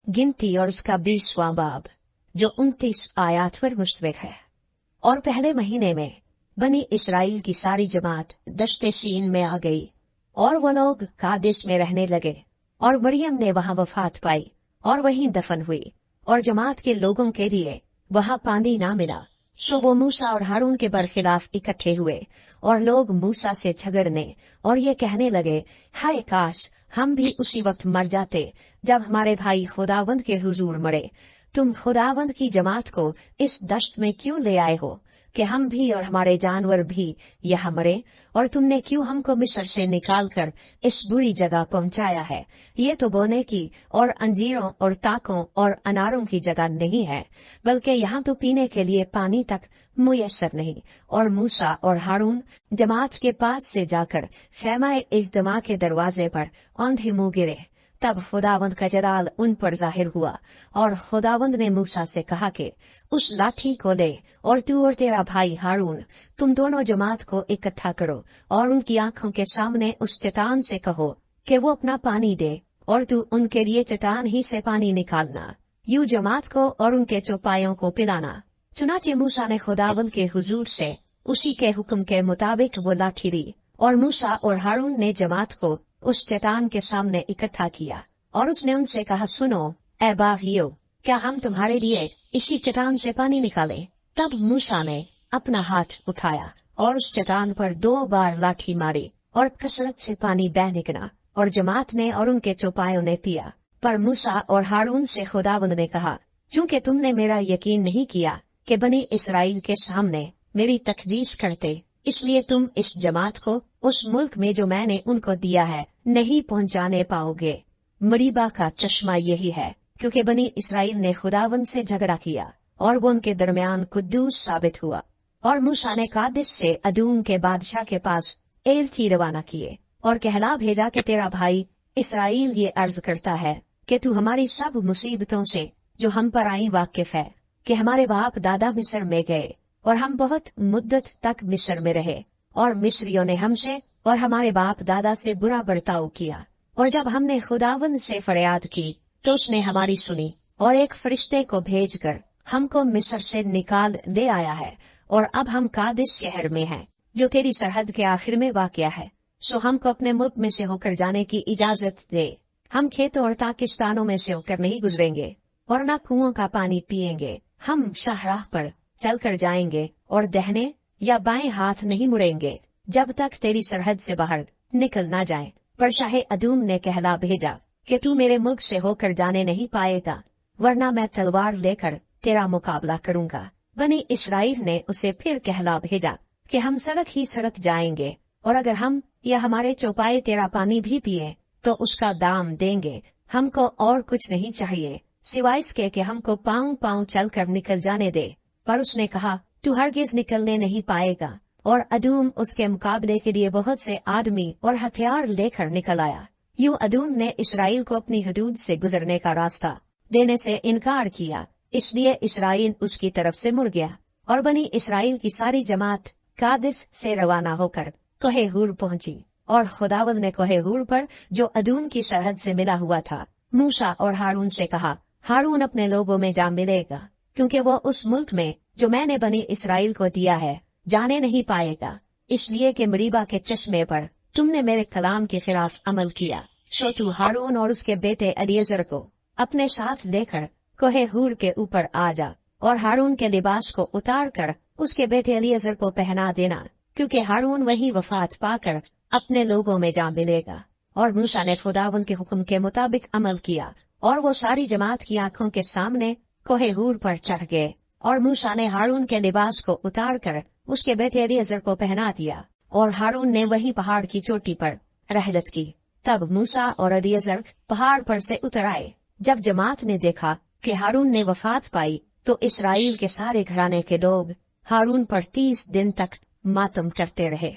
गिनती और उसका 20वां बाब, जो 29 आयात पर मुश्तमिल है। और पहले महीने में बनी इसराइल की सारी जमात दश्ते सीन में आ गई, और वो लोग कादिश में रहने लगे। और मरियम ने वहां वफात पाई और वहीं दफन हुई, और जमात के लोगों के लिए वहां पानी ना मिला। सो वो मूसा और हारून के बरखिलाफ इकट्ठे हुए, और लोग मूसा से झगड़ने और ये कहने लगे, हाय काश हम भी उसी वक्त मर जाते जब हमारे भाई खुदावंद के हुजूर मरे। तुम खुदावंद की जमात को इस दश्त में क्यों ले आए हो कि हम भी और हमारे जानवर भी यहाँ मरे? और तुमने क्यों हमको मिस्र से निकाल कर इस बुरी जगह पहुँचाया है? ये तो बोने की और अंजीरों और ताकों और अनारों की जगह नहीं है, बल्कि यहाँ तो पीने के लिए पानी तक मुयस्सर नहीं। और मूसा और हारून जमात के पास से जाकर खैमाए इज्तिमा के दरवाजे पर औंधे मुंह गिरे। तब खुदावंद का जलाल उन पर जाहिर हुआ, और खुदावंद ने मूसा से कहा कि उस लाठी को ले, और तू और तेरा भाई हारून तुम दोनों जमात को इकट्ठा करो, और उनकी आंखों के सामने उस चट्टान से कहो कि वो अपना पानी दे, और तू उनके लिए चट्टान ही से पानी निकालना। यूं जमात को और उनके चौपायों को पिलाना। चुनाचे मूसा ने खुदावंद के हुजूर से उसी के हुक्म के मुताबिक वो लाठी ली, और मूसा और हारून ने जमात को उस चट्टान के सामने इकट्ठा किया। और उसने उनसे कहा, सुनो ए बागियो, क्या हम तुम्हारे लिए इसी चट्टान से पानी निकालें? तब मूसा ने अपना हाथ उठाया और उस चट्टान पर 2 बार लाठी मारी, और कसरत से पानी बह निकला, और जमात ने और उनके चौपायों ने पिया। पर मूसा और हारून से खुदावंद ने कहा, चूंकि तुमने मेरा यकीन नहीं किया कि बनी इसराइल के सामने मेरी तकदीस करते, इसलिए तुम इस जमात को उस मुल्क में जो मैंने उनको दिया है नहीं पहुंचाने पाओगे। मरीबा का चश्मा यही है, क्योंकि बनी इसराइल ने खुदावंद से झगड़ा किया, और वो उनके दरमियान कुद्दूस साबित हुआ। और मूसा ने कादिश से अदूम के बादशाह के पास एलची रवाना किए, और कहला भेजा कि तेरा भाई इसराइल ये अर्ज करता है कि तू हमारी सब मुसीबतों से जो हम पर आई वाकिफ है, कि हमारे बाप दादा मिस्र में गए, और हम बहुत मुद्दत तक मिस्र में रहे, और मिस्रियों ने हमसे और हमारे बाप दादा से बुरा बर्ताव किया। और जब हमने खुदावंद से फरियाद की तो उसने हमारी सुनी, और एक फरिश्ते को भेजकर हमको मिस्र से निकाल ले आया है। और अब हम कादिश शहर में हैं, जो तेरी सरहद के आखिर में वाक़या है। सो हमको अपने मुल्क में से होकर जाने की इजाजत दे। हम खेतों और ताकिस्तानों में से होकर नहीं गुजरेंगे, और न कुओं का पानी पिएंगे। हम शाहराह पर चलकर जाएंगे, और दाहिने या बाएं हाथ नहीं मुड़ेंगे जब तक तेरी सरहद से बाहर निकल ना जाए। पर शाहे अदूम ने कहला भेजा कि तू मेरे मुल्क से होकर जाने नहीं पाएगा, वरना मैं तलवार लेकर तेरा मुकाबला करूंगा। बनी इसराइल ने उसे फिर कहला भेजा कि हम सड़क ही सड़क जाएंगे, और अगर हम या हमारे चौपाए तेरा पानी भी पिए तो उसका दाम देंगे। हमको और कुछ नहीं चाहिए सिवाय इसके कि हमको पाँव पाँव चल कर निकल जाने दे। पर उसने कहा, तू हरगिज निकलने नहीं पाएगा। और अदूम उसके मुकाबले के लिए बहुत से आदमी और हथियार लेकर निकल आया। यूं अदूम ने इसराइल को अपनी हदूद से गुजरने का रास्ता देने से इनकार किया, इसलिए इसराइल उसकी तरफ से मुड़ गया। और बनी इसराइल की सारी जमात कादिश से रवाना होकर कोहे हूर पहुंची, और खुदावंद ने कोहे हूर पर जो अदूम की सरहद से मिला हुआ था मूसा और हारून से कहा, हारून अपने लोगों में जा मिलेगा, क्योंकि वो उस मुल्क में जो मैंने बनी इसराइल को दिया है जाने नहीं पाएगा, इसलिए कि मरीबा के चश्मे पर तुमने मेरे कलाम के खिलाफ अमल किया। सो तू हारून और उसके बेटे एलिएज़र को अपने साथ लेकर कोहे हूर के ऊपर आ जा, और हारून के लिबास को उतार कर उसके बेटे एलिएज़र को पहना देना, क्योंकि हारून वही वफात पाकर अपने लोगों में जा मिलेगा। और मूसा ने खुदावंद के हुक्म के मुताबिक अमल किया, और वो सारी जमात की आंखों के सामने कोहे हूर पर चढ़ गए। और मूसा ने हारून के लिबास को उतार कर उसके बेटे एलिएज़र को पहना दिया, और हारून ने वही पहाड़ की चोटी पर रहलत की। तब मूसा और एलिएज़र पहाड़ पर से उतर आए। जब जमात ने देखा कि हारून ने वफात पाई, तो इसराइल के सारे घराने के लोग हारून पर 30 दिन तक मातम करते रहे।